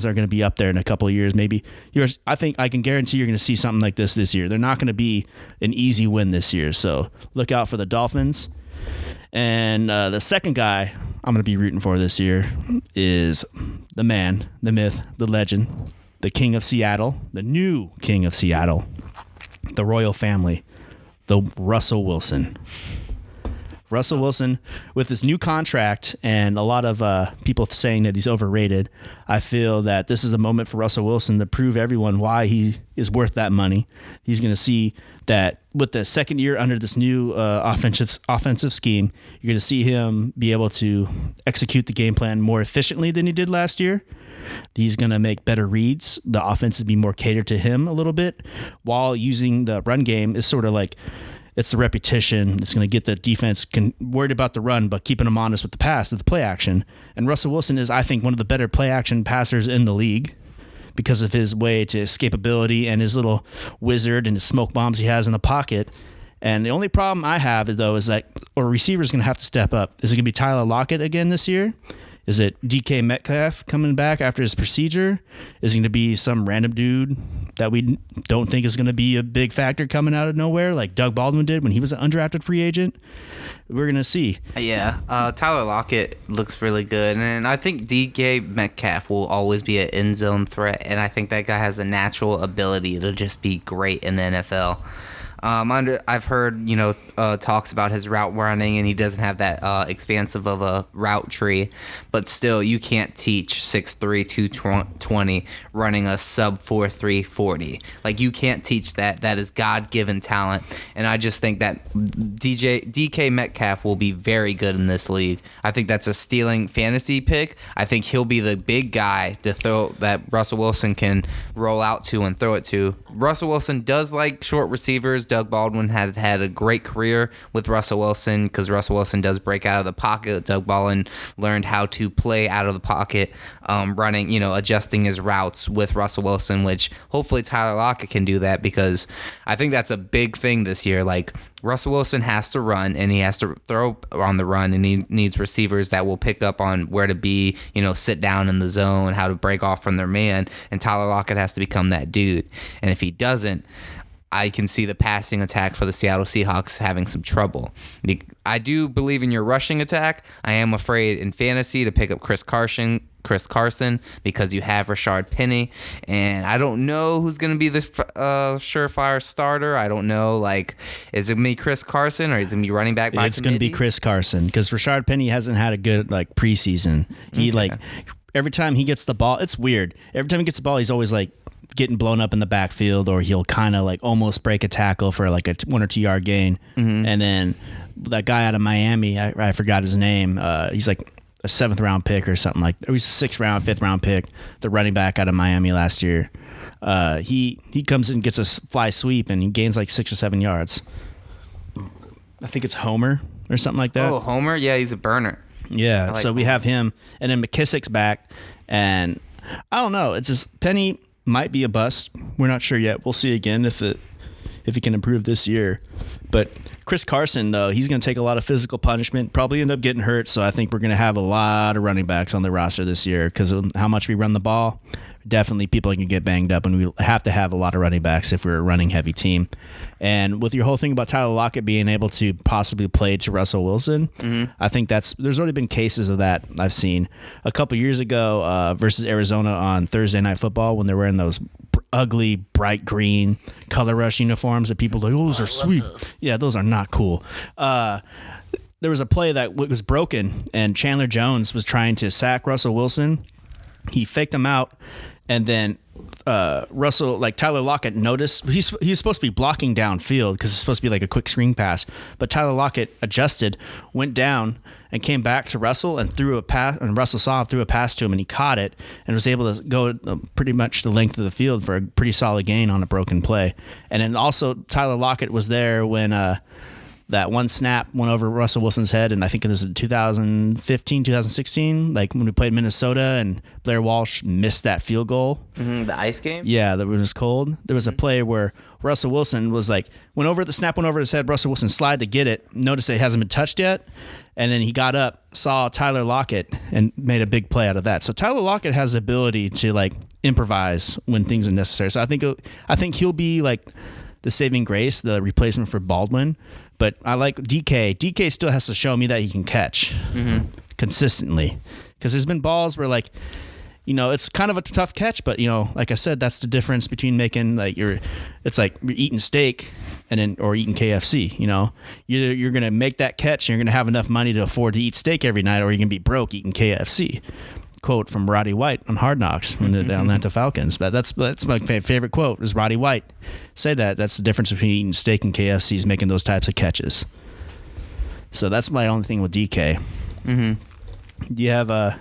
are going to be up there in a couple of years, maybe years. I think I can guarantee you're going to see something like this year. They're not going to be an easy win this year, so look out for the Dolphins. And the second guy I'm going to be rooting for this year is the man, the myth, the legend, the king of Seattle, the new king of Seattle, the royal family, the Russell Wilson. Russell Wilson, with his new contract and a lot of people saying that he's overrated, I feel that this is a moment for Russell Wilson to prove everyone why he is worth that money. He's going to see that with the second year under this new offensive scheme, you're going to see him be able to execute the game plan more efficiently than he did last year. He's going to make better reads. The offense will be more catered to him a little bit, while using the run game is sort of like, it's the repetition. It's going to get the defense worried about the run, but keeping them honest with the pass, with the play action. And Russell Wilson is, I think, one of the better play action passers in the league because of his way to escapability and his little wizard and his smoke bombs he has in the pocket. And the only problem I have, though, is that a receiver's going to have to step up. Is it going to be Tyler Lockett again this year? Is it DK Metcalf coming back after his procedure? Is it going to be some random dude that we don't think is going to be a big factor coming out of nowhere like Doug Baldwin did when he was an undrafted free agent? We're going to see. Yeah, Tyler Lockett looks really good. And I think DK Metcalf will always be an end zone threat. And I think that guy has a natural ability to just be great in the NFL. I've heard, talks about his route running, and he doesn't have that expansive of a route tree. But still, you can't teach 6'3", 220 running a sub 4'3", 40. Like, you can't teach that. That is God-given talent. And I just think that DK Metcalf will be very good in this league. I think that's a stealing fantasy pick. I think he'll be the big guy to throw that Russell Wilson can roll out to and throw it to. Russell Wilson does like short receivers. Doug Baldwin has had a great career with Russell Wilson because Russell Wilson does break out of the pocket. Doug Baldwin learned how to play out of the pocket, running, adjusting his routes with Russell Wilson, which hopefully Tyler Lockett can do that because I think that's a big thing this year. Like, Russell Wilson has to run and he has to throw on the run, and he needs receivers that will pick up on where to be, sit down in the zone, how to break off from their man, and Tyler Lockett has to become that dude. And if he doesn't, I can see the passing attack for the Seattle Seahawks having some trouble. I do believe in your rushing attack. I am afraid in fantasy to pick up Chris Carson because you have Rashard Penny, and I don't know who's going to be the surefire starter. I don't know, is it going to be Chris Carson or is it going to be running back by It's going to be Chris Carson because Rashard Penny hasn't had a good preseason. He every time he gets the ball, it's weird. Every time he gets the ball, he's always getting blown up in the backfield, or he'll kind of like almost break a tackle for like a 1 or 2 yard gain. And then that guy out of Miami, I forgot his name. He's like a 7th round pick or something like that. He's a 6th round, 5th round pick, the running back out of Miami last year. He comes in and gets a fly sweep and he gains like 6 or 7 yards. I think it's Homer or something like that. Oh, Homer? Yeah, he's a burner. Yeah, like so we have him, and then McKissick's back, and I don't know. It's just Penny might be a bust. We're not sure yet. We'll see again if he can improve this year. But Chris Carson, though, he's going to take a lot of physical punishment, probably end up getting hurt. So I think we're going to have a lot of running backs on the roster this year because of how much we run the ball. Definitely people can get banged up, and we have to have a lot of running backs if we're a running heavy team. And with your whole thing about Tyler Lockett being able to possibly play to Russell Wilson, I think there's already been cases of that I've seen. A couple years ago versus Arizona on Thursday Night Football when they were in those ugly bright green color rush uniforms that people are like, oh, those are sweet. Yeah, those are not cool. There was a play that was broken, and Chandler Jones was trying to sack Russell Wilson. He faked him out, and then Tyler Lockett noticed he's supposed to be blocking downfield because it's supposed to be like a quick screen pass. But Tyler Lockett adjusted, went down, and came back to Russell and threw a pass. And Russell saw him, threw a pass to him, and he caught it and was able to go pretty much the length of the field for a pretty solid gain on a broken play. And then also Tyler Lockett was there when that one snap went over Russell Wilson's head, and I think it was in 2015, 2016, like when we played Minnesota and Blair Walsh missed that field goal. The ice game? Yeah, that was cold. There was a play where Russell Wilson was like, the snap went over his head, Russell Wilson slid to get it, noticed it hasn't been touched yet, and then he got up, saw Tyler Lockett, and made a big play out of that. So Tyler Lockett has the ability to like improvise when things are necessary. So I think he'll be like the saving grace, the replacement for Baldwin. But I like DK. DK still has to show me that he can catch consistently. Because there's been balls where, like, it's kind of a tough catch, but, like I said, that's the difference between making, like, it's like you're eating steak or eating KFC, You're going to make that catch and you're going to have enough money to afford to eat steak every night, or you're going to be broke eating KFC. Quote from Roddy White on Hard Knocks from the Atlanta Falcons. But that's my favorite quote is Roddy White. Say that. That's the difference between eating steak and KFC is making those types of catches. So that's my only thing with DK. Do you have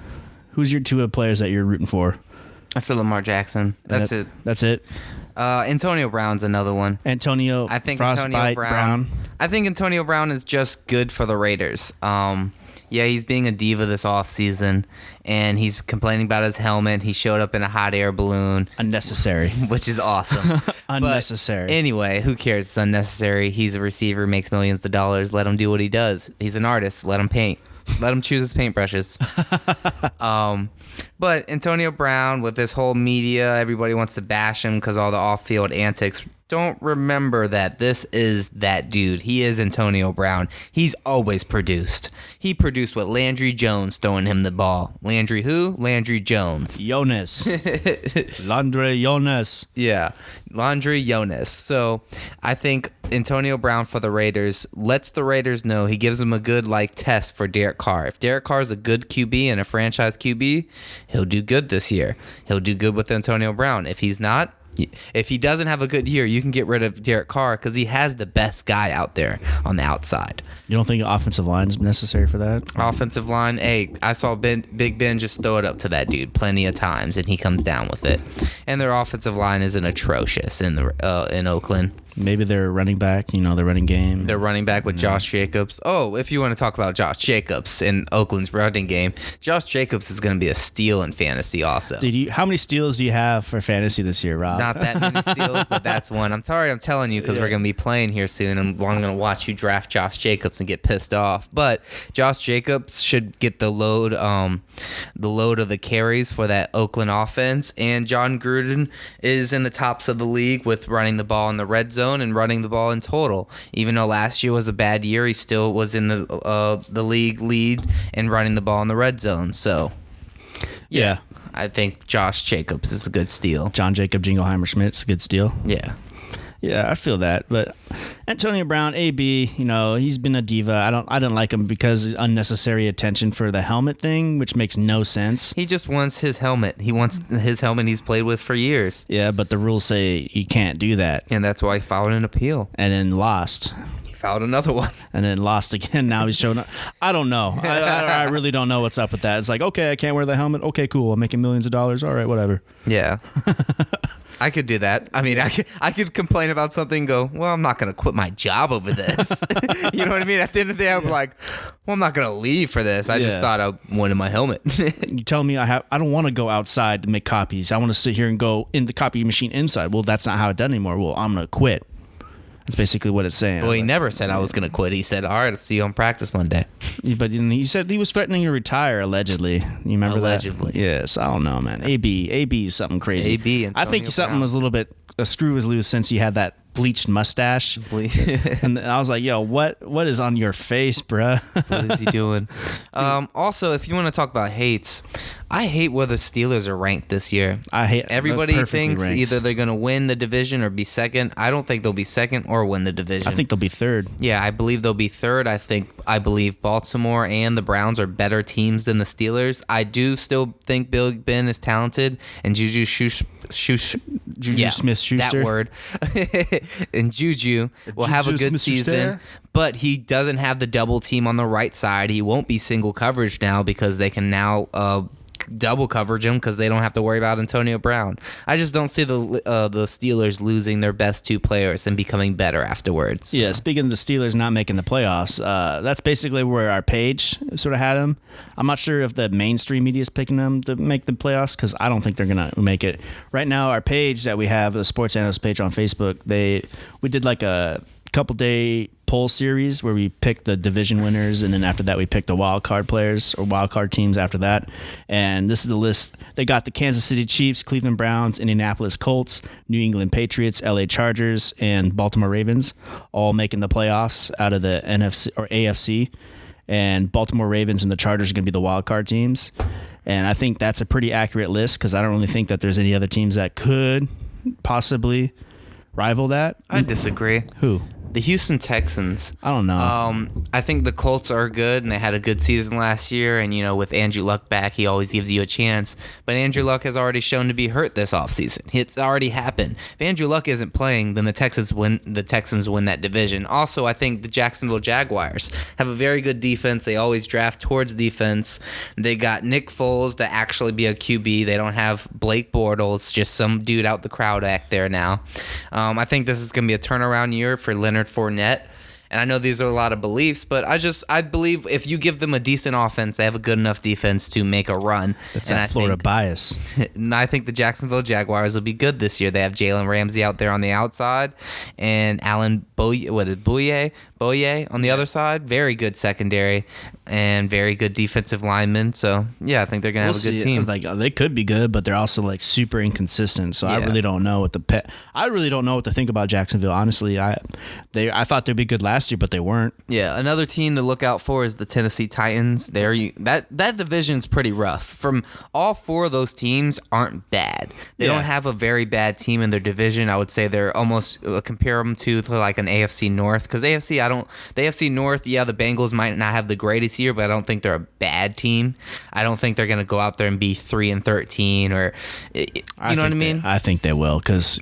who's your 2 players that you're rooting for? That's Lamar Jackson. That's it. That's it. Antonio Brown's another one. I think Antonio Brown. I think Antonio Brown is just good for the Raiders. Yeah, he's being a diva this offseason, and he's complaining about his helmet. He showed up in a hot air balloon. Unnecessary. Which is awesome. Unnecessary. But anyway, who cares? It's unnecessary. He's a receiver, makes millions of dollars. Let him do what he does. He's an artist. Let him paint. Let him choose his paintbrushes. But Antonio Brown, with this whole media, everybody wants to bash him because all the off-field antics. Don't remember that this is that dude. He is Antonio Brown. He's always produced. He produced with Landry Jones throwing him the ball. Landry who? Landry Jones. Jonas. Landry Jonas. Yeah, Landry Jonas. So I think Antonio Brown for the Raiders lets the Raiders know, he gives them a good test for Derek Carr. If Derek Carr is a good QB and a franchise QB, he'll do good this year. He'll do good with Antonio Brown. If he's not, if he doesn't have a good year, you can get rid of Derek Carr because he has the best guy out there on the outside. You don't think offensive line is necessary for that? Offensive line, hey, I saw Big Ben just throw it up to that dude plenty of times, and he comes down with it. And their offensive line isn't atrocious in Oakland. Maybe their running back, the running game. They're running back with Josh Jacobs. Oh, if you want to talk about Josh Jacobs in Oakland's running game, Josh Jacobs is going to be a steal in fantasy also. How many steals do you have for fantasy this year, Rob? Not that many steals, but that's one. I'm telling you because we're going to be playing here soon, and I'm going to watch you draft Josh Jacobs and get pissed off. But Josh Jacobs should get the load of the carries for that Oakland offense, and John Gruden is in the tops of the league with running the ball in the red zone and running the ball in total. Even though last year was a bad year, he still was in the league lead in running the ball in the red zone. So, yeah. I think Josh Jacobs is a good steal. John Jacob Jingleheimer Schmidt's a good steal. Yeah. Yeah, I feel that. But Antonio Brown, AB, he's been a diva. I didn't like him because unnecessary attention for the helmet thing, which makes no sense. He just wants his helmet. He wants his helmet he's played with for years. Yeah, but the rules say you can't do that. And that's why he filed an appeal. And then lost. Filed another one. And then lost again. Now he's showing up. I don't know. I really don't know what's up with that. It's like, okay, I can't wear the helmet. Okay, cool. I'm making millions of dollars. All right, whatever. Yeah. I could do that. I mean, I could complain about something and go, well, I'm not going to quit my job over this. You know what I mean? At the end of the day, I'm like, well, I'm not going to leave for this. I just thought I wanted my helmet. You tell me I don't want to go outside to make copies. I want to sit here and go in the copy machine inside. Well, that's not how it's done anymore. Well, I'm going to quit. That's basically what it's saying. Well, he never said I was going to quit. He said, all right, I'll see you on practice Monday. But he said he was threatening to retire, allegedly. You remember allegedly. that? Yes, I don't know, man. AB is something crazy. AB, I think something was a little bit, a screw was loose since he had that bleached mustache. And I was like, yo, what is on your face, bruh? What is he doing? Also, if you want to talk about hates, I hate where the Steelers are ranked this year. I hate everybody thinks either they're going to win the division or be second. I don't think they'll be second or win the division. I think they'll be third. Yeah, I believe they'll be third. I believe Baltimore and the Browns are better teams than the Steelers. I do still think Bill Ben is talented and Juju Smith-Schuster. That word. And Juju will have a good season. But he doesn't have the double team on the right side. He won't be single coverage now because they can now double coverage him because they don't have to worry about Antonio Brown. I just don't see the Steelers losing their best two players and becoming better afterwards. Yeah, speaking of the Steelers not making the playoffs, that's basically where our page sort of had them. I'm not sure if the mainstream media is picking them to make the playoffs because I don't think they're going to make it. Right now, our page that we have, the Sports Analyst page on Facebook, we did like a couple-day poll series where we picked the division winners, and then after that we picked the wild card players or wild card teams after that. And this is the list. They got the Kansas City Chiefs, Cleveland Browns, Indianapolis Colts, New England Patriots, LA Chargers, and Baltimore Ravens all making the playoffs out of the NFC or AFC. And Baltimore Ravens and the Chargers are going to be the wild card teams. And I think that's a pretty accurate list because I don't really think that there's any other teams that could possibly rival that. I disagree. Who? The Houston Texans. I don't know. I think the Colts are good, and they had a good season last year. And, with Andrew Luck back, he always gives you a chance. But Andrew Luck has already shown to be hurt this offseason. It's already happened. If Andrew Luck isn't playing, then the Texans win that division. Also, I think the Jacksonville Jaguars have a very good defense. They always draft towards defense. They got Nick Foles to actually be a QB. They don't have Blake Bortles, just some dude out the crowd back there now. I think this is going to be a turnaround year for Leonard Fournette. And I know these are a lot of beliefs, but I believe if you give them a decent offense, they have a good enough defense to make a run. That's that Florida bias. And I think the Jacksonville Jaguars will be good this year. They have Jalen Ramsey out there on the outside and Alan Boye on the other side. Very good secondary and very good defensive linemen. So, yeah, I think they're going to have a good team. Like, they could be good, but they're also like super inconsistent. So, I really don't know what to think about Jacksonville. Honestly, I thought they'd be good last year, but they weren't. Yeah, another team to look out for is the Tennessee Titans. That division's pretty rough. From all four of those teams aren't bad. They don't have a very bad team in their division. I would say they're almost compare them to like an AFC North because the AFC North, the Bengals might not have the greatest year, but I don't think they're a bad team. I don't think they're going to go out there and be 3-13 or you know what I mean? I think they will because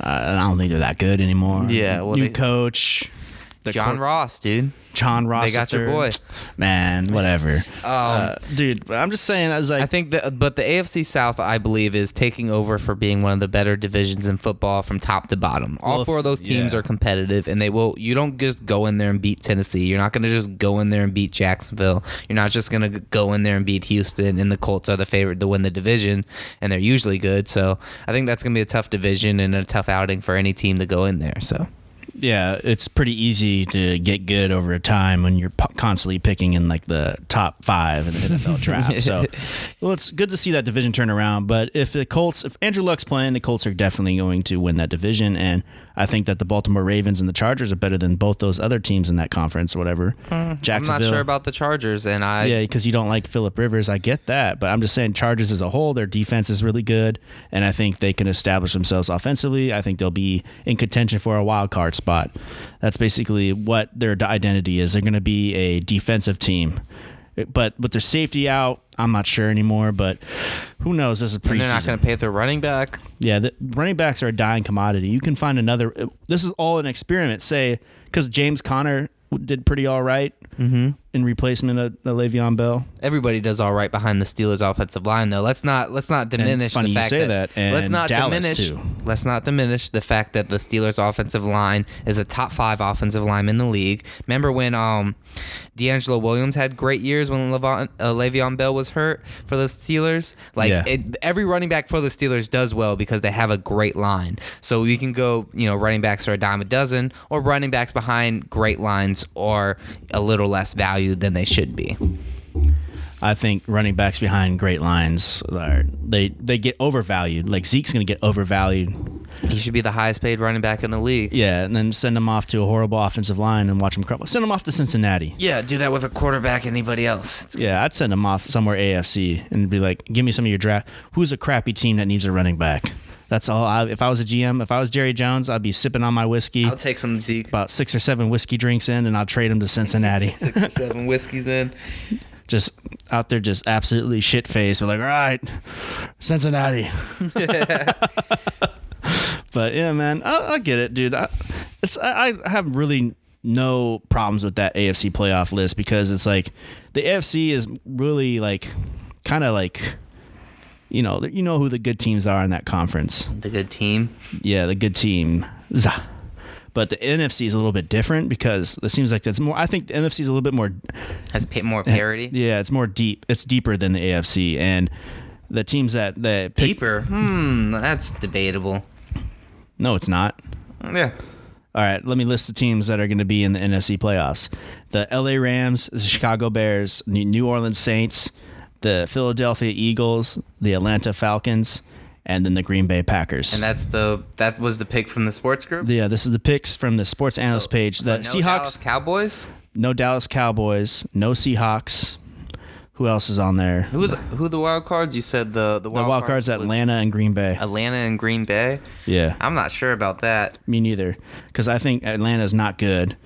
I don't think they're that good anymore. Yeah, well, new coach. John Ross, dude. John Ross. They got your boy. Man, whatever. Dude, I'm just saying, I think but the AFC South, I believe, is taking over for being one of the better divisions in football from top to bottom. All four of those teams are competitive, and you don't just go in there and beat Tennessee. You're not going to just go in there and beat Jacksonville. You're not just going to go in there and beat Houston, and the Colts are the favorite to win the division, and they're usually good. So I think that's going to be a tough division and a tough outing for any team to go in there. So. Yeah, it's pretty easy to get good over time when you're constantly picking in like the top 5 in the NFL draft. So, well, it's good to see that division turn around. But if Andrew Luck's playing, the Colts are definitely going to win that division. And I think that the Baltimore Ravens and the Chargers are better than both those other teams in that conference, whatever. Jacksonville. I'm not sure about the Chargers, and yeah, because you don't like Phillip Rivers. I get that, but I'm just saying Chargers as a whole, their defense is really good, and I think they can establish themselves offensively. I think they'll be in contention for a wild card spot. That's basically what their identity is. They're going to be a defensive team. But with their safety out, I'm not sure anymore. But who knows? This is preseason. And they're not going to pay their running back. Yeah, the running backs are a dying commodity. You can find another. This is all an experiment. Say, because James Conner did pretty all right in replacement of Le'Veon Bell. Everybody does all right behind the Steelers' offensive line, though. Let's not diminish the fact that. Let's not diminish the fact that the Steelers' offensive line is a top 5 offensive line in the league. Remember when D'Angelo Williams had great years when Le'Veon Bell was hurt for the Steelers? Every running back for the Steelers does well because they have a great line. So you can go, running backs are a dime a dozen, or running backs behind great lines are a little less valued than they should be. I think running backs behind great lines they get overvalued. Like Zeke's going to get overvalued. He should be the highest paid running back in the league. Yeah, and then send him off to a horrible offensive line and watch him crumble. Send him off to Cincinnati. Yeah, do that with a quarterback. Anybody else? Yeah, I'd send him off somewhere AFC and be like, give me some of your draft. Who's a crappy team that needs a running back? That's all. If I was a GM, if I was Jerry Jones, I'd be sipping on my whiskey. I'll take some Zeke. About 6 or 7 whiskey drinks in, and I'll trade him to Cincinnati. 6 or 7 whiskeys in. Just out there, just absolutely shit faced. We're like, all right, Cincinnati. But yeah, man, I get it, dude. I have really no problems with that AFC playoff list because it's like the AFC is really like kind of like. You know who the good teams are in that conference. The good team? Yeah, the good team. But the NFC is a little bit different because it seems like that's more. I think the NFC is a little bit more. Has more parity? Yeah, it's more deep. It's deeper than the AFC. And the teams that deeper? That's debatable. No, it's not. Yeah. All right, let me list the teams that are going to be in the NFC playoffs. The LA Rams, the Chicago Bears, New Orleans Saints, the Philadelphia Eagles, the Atlanta Falcons, and then the Green Bay Packers. And that was the pick from the sports group? Yeah, this is the picks from the sports analyst page. The no Seahawks, Dallas Cowboys? No Dallas Cowboys, no Seahawks. Who else is on there? Who are the wild cards? You said the wild cards Atlanta and Green Bay. Atlanta and Green Bay? Yeah. I'm not sure about that. Me neither, because I think Atlanta's not good,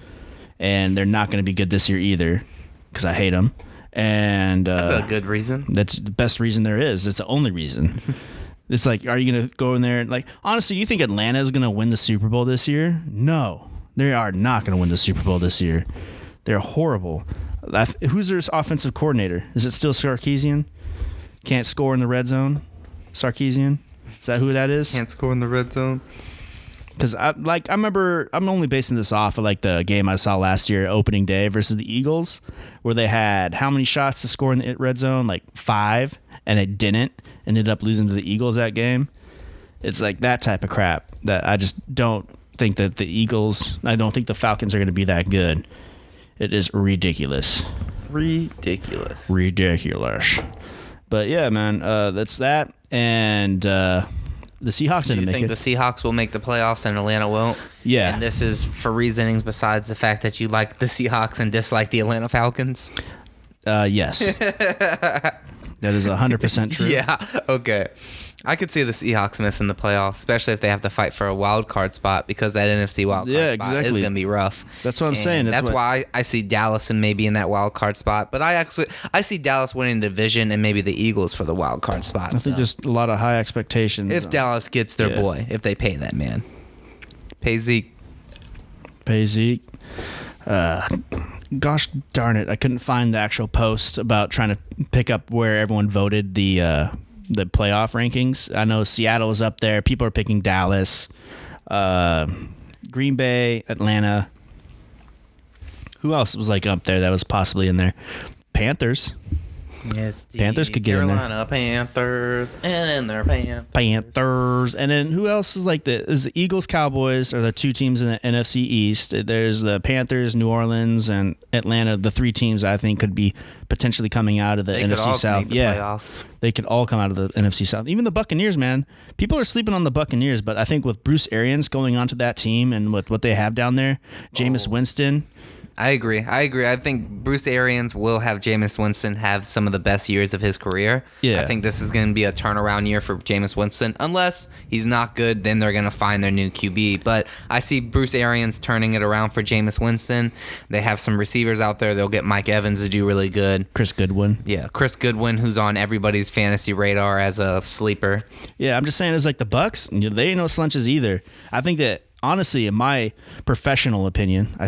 and they're not going to be good this year either, because I hate them. And that's a good reason. That's the best reason there is. It's the only reason. It's like, are you going to go in there and like, honestly, you think Atlanta is going to win the Super Bowl this year? No, they are not going to win the Super Bowl this year. They're horrible. Who's their offensive coordinator? Is it still Sarkisian? Can't score in the red zone? Sarkisian? Is that who that is? Can't score in the red zone. Because I remember, I'm only basing this off of like the game I saw last year, opening day versus the Eagles, where they had how many shots to score in the red zone? Like 5, and they didn't. Ended up losing to the Eagles that game. It's like that type of crap that I just don't think that I don't think the Falcons are going to be that good. It is ridiculous. Ridiculous. But yeah, man, that's that. And the Seahawks didn't make it. Do you think the Seahawks will make the playoffs and Atlanta won't? Yeah. And this is for reasonings besides the fact that you like the Seahawks and dislike the Atlanta Falcons? Yes. That is 100% true. Yeah, okay. I could see the Seahawks missing the playoffs, especially if they have to fight for a wild card spot, because that NFC wild card spot is going to be rough. That's what I'm saying. That's why I see Dallas and maybe in that wild card spot. But I see Dallas winning the division and maybe the Eagles for the wild card spot. I think just a lot of high expectations. If Dallas gets their boy, if they pay that man. Pay Zeke. Gosh darn it, I couldn't find the actual post about trying to pick up where everyone voted the playoff rankings. I know Seattle is up there. People are picking Dallas, Green Bay, Atlanta. Who else was like up there that was possibly in there? Panthers. Yes, Panthers could get in there. Carolina Panthers, and in their Panthers. And then who else is like the Eagles, Cowboys are the two teams in the NFC East. There's the Panthers, New Orleans, and Atlanta. The three teams I think could be potentially coming out of the NFC South. Playoffs. They could all come out of the NFC South. Even the Buccaneers, man. People are sleeping on the Buccaneers, but I think with Bruce Arians going onto that team and with what they have down there, Jameis Winston. I agree. I think Bruce Arians will have Jameis Winston have some of the best years of his career. Yeah. I think this is going to be a turnaround year for Jameis Winston. Unless he's not good, then they're going to find their new QB. But I see Bruce Arians turning it around for Jameis Winston. They have some receivers out there. They'll get Mike Evans to do really good. Chris Goodwin. Yeah, Chris Goodwin, who's on everybody's fantasy radar as a sleeper. Yeah, I'm just saying it's like the Bucks. They ain't no slunches either. I think that, honestly, in my professional opinion, the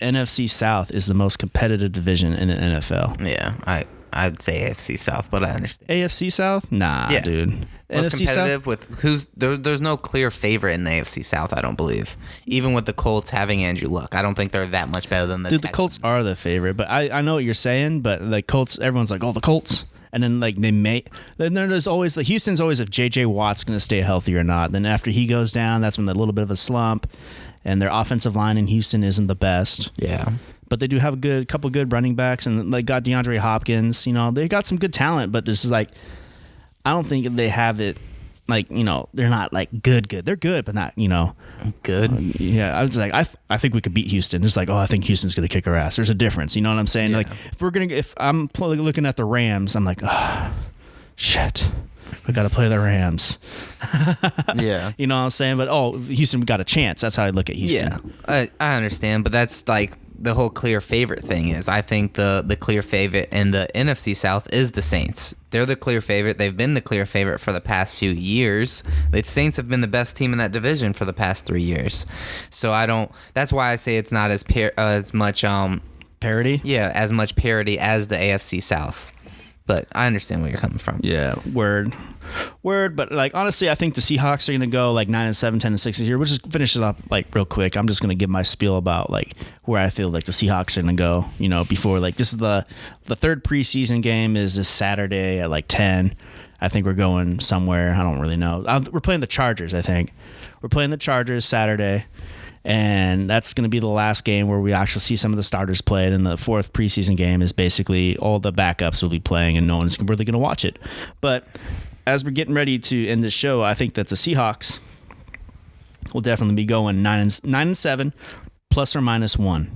NFC South is the most competitive division in the NFL. Yeah, I'd say AFC South, but I understand. AFC South? Nah, yeah. Dude. Most NFC competitive South? with there's no clear favorite in the AFC South, I don't believe. Even with the Colts having Andrew Luck, I don't think they're that much better than the Texans. The Colts are the favorite, but I know what you're saying, but like Colts, everyone's like, oh, the Colts. And then like then there's always Houston's always if J.J. Watt's going to stay healthy or not. Then after he goes down, that's when a little bit of a slump, and their offensive line in Houston isn't the best. Yeah, but they do have a couple good running backs, and like got DeAndre Hopkins. They got some good talent, but this is like I don't think they have it. Like, they're not like good. They're good, but not, good. Yeah, I was like, I think we could beat Houston. It's like, I think Houston's gonna kick our ass. There's a difference. You know what I'm saying? Yeah. Like, if I'm looking at the Rams, I'm like, shit, we got to play the Rams. Yeah, you know what I'm saying? But Houston, we got a chance. That's how I look at Houston. Yeah, I understand, but that's like the whole clear favorite thing is. I think the clear favorite in the NFC South is the Saints. They're the clear favorite. They've been the clear favorite for the past few years. The Saints have been the best team in that division for the past 3 years. So that's why I say it's not as much parity. Yeah, as much parity as the AFC South. But I understand where you're coming from. Yeah, word. But like honestly, I think the Seahawks are gonna go like 9-7, 10-6 this year. We'll just finish it up like real quick. I'm just gonna give my spiel about like where I feel like the Seahawks are gonna go. Before like this is the third preseason game is this Saturday at like 10. I think we're going somewhere. I don't really know. We're playing the Chargers. I think we're playing the Chargers Saturday. And that's going to be the last game where we actually see some of the starters play. And the fourth preseason game is basically all the backups will be playing and no one's really going to watch it. But as we're getting ready to end this show, I think that the Seahawks will definitely be going 9-7 plus or minus 1.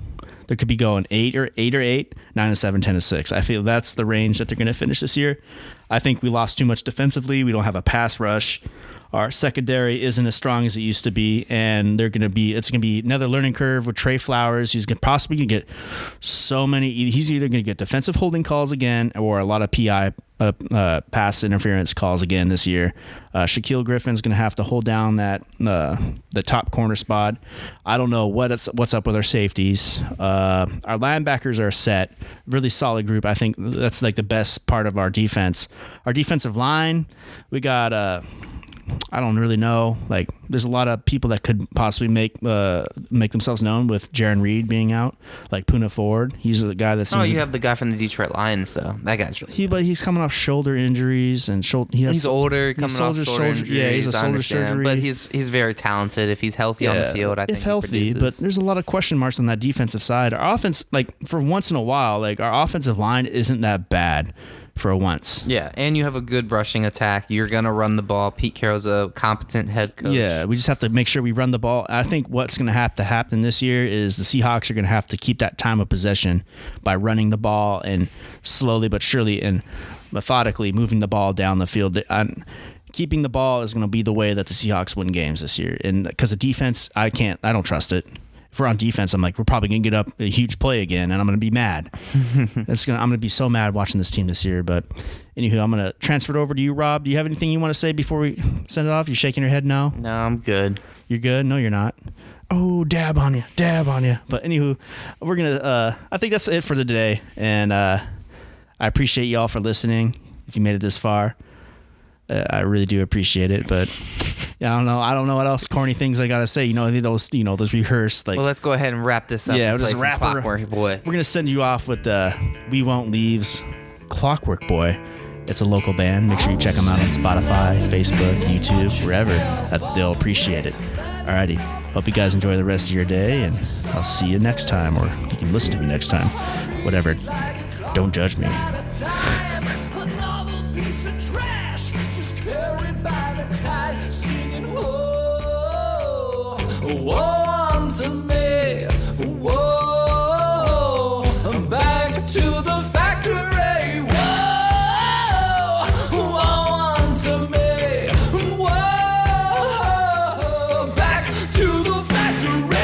They could be going 8 or 8, 9-7, 10-6. I feel that's the range that they're going to finish this year. I think we lost too much defensively. We don't have a pass rush. Our secondary isn't as strong as it used to be, and it's going to be another learning curve with Trey Flowers. He's possibly going to get so many. He's either going to get defensive holding calls again or a lot of PI pass interference calls again this year. Shaquille Griffin's going to have to hold down that the top corner spot. I don't know what's up with our safeties. Our linebackers are set. Really solid group. I think that's like the best part of our defense. Our defensive line, we got I don't really know. Like, there's a lot of people that could possibly make themselves known with Jaron Reed being out. Like Puna Ford, he's the guy that's. You have the guy from the Detroit Lions, though. That guy's really. But he's coming off shoulder injuries and he's older, coming off shoulder injuries. Yeah, he's a shoulder surgery. But he's very talented. If he's healthy on the field, I think. If healthy, but there's a lot of question marks on that defensive side. Our offense, like for once in a while, like our offensive line isn't that bad. For once. Yeah, and you have a good rushing attack. You're going to run the ball. Pete Carroll's a competent head coach. Yeah, we just have to make sure we run the ball. I think what's going to have to happen this year is the Seahawks are going to have to keep that time of possession by running the ball and slowly but surely and methodically moving the ball down the field. Keeping the ball is going to be the way that the Seahawks win games this year. And because the defense, I don't trust it. If we're on defense, I'm like, we're probably going to get up a huge play again, and I'm going to be mad. I'm going to be so mad watching this team this year. But anywho, I'm going to transfer it over to you, Rob. Do you have anything you want to say before we send it off? You shaking your head no? No, I'm good. You're good? No, you're not. Oh, dab on you. But anywho, we're going to, I think that's it for the day. And I appreciate y'all for listening. If you made it this far, I really do appreciate it. But Yeah, I don't know what else corny things I gotta say. I think those rehearsed like. Well, let's go ahead and wrap this up. Yeah, and just play wrap some Clockwork Boy. We're gonna send you off with We Won't Leave's Clockwork Boy. It's a local band. Make sure you check them out on Spotify, Facebook, YouTube, wherever. They'll appreciate it. Alrighty. Hope you guys enjoy the rest of your day, and I'll see you next time, or you can listen to me next time. Whatever. Don't judge me. Another piece of trash, just carried by the tide, singing, whoa, whoa, unto me, whoa, back to the factory, whoa, whoa, unto me, whoa, back to the factory.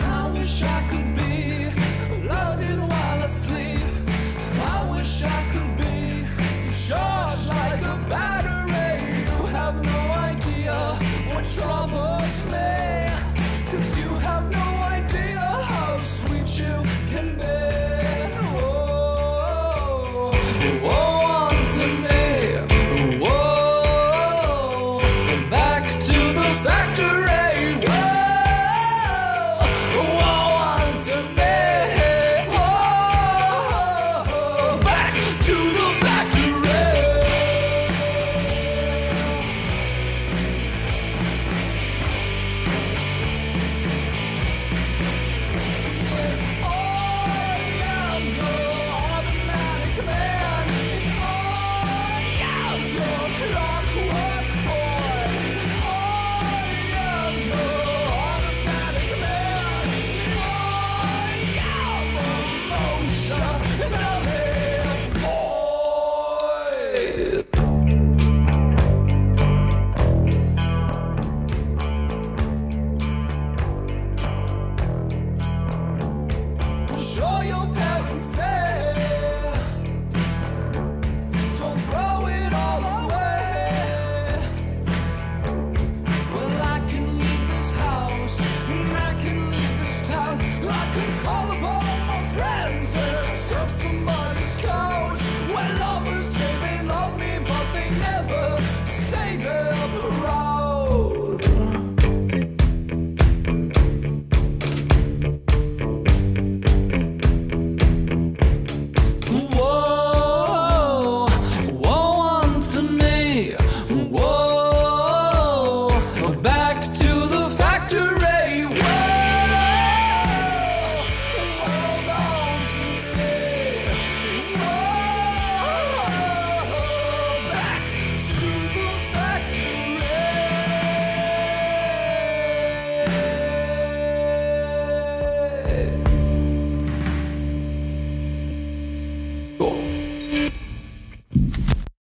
I wish I could be loved in while asleep. I wish I could be charged like a battery. You have no idea what trouble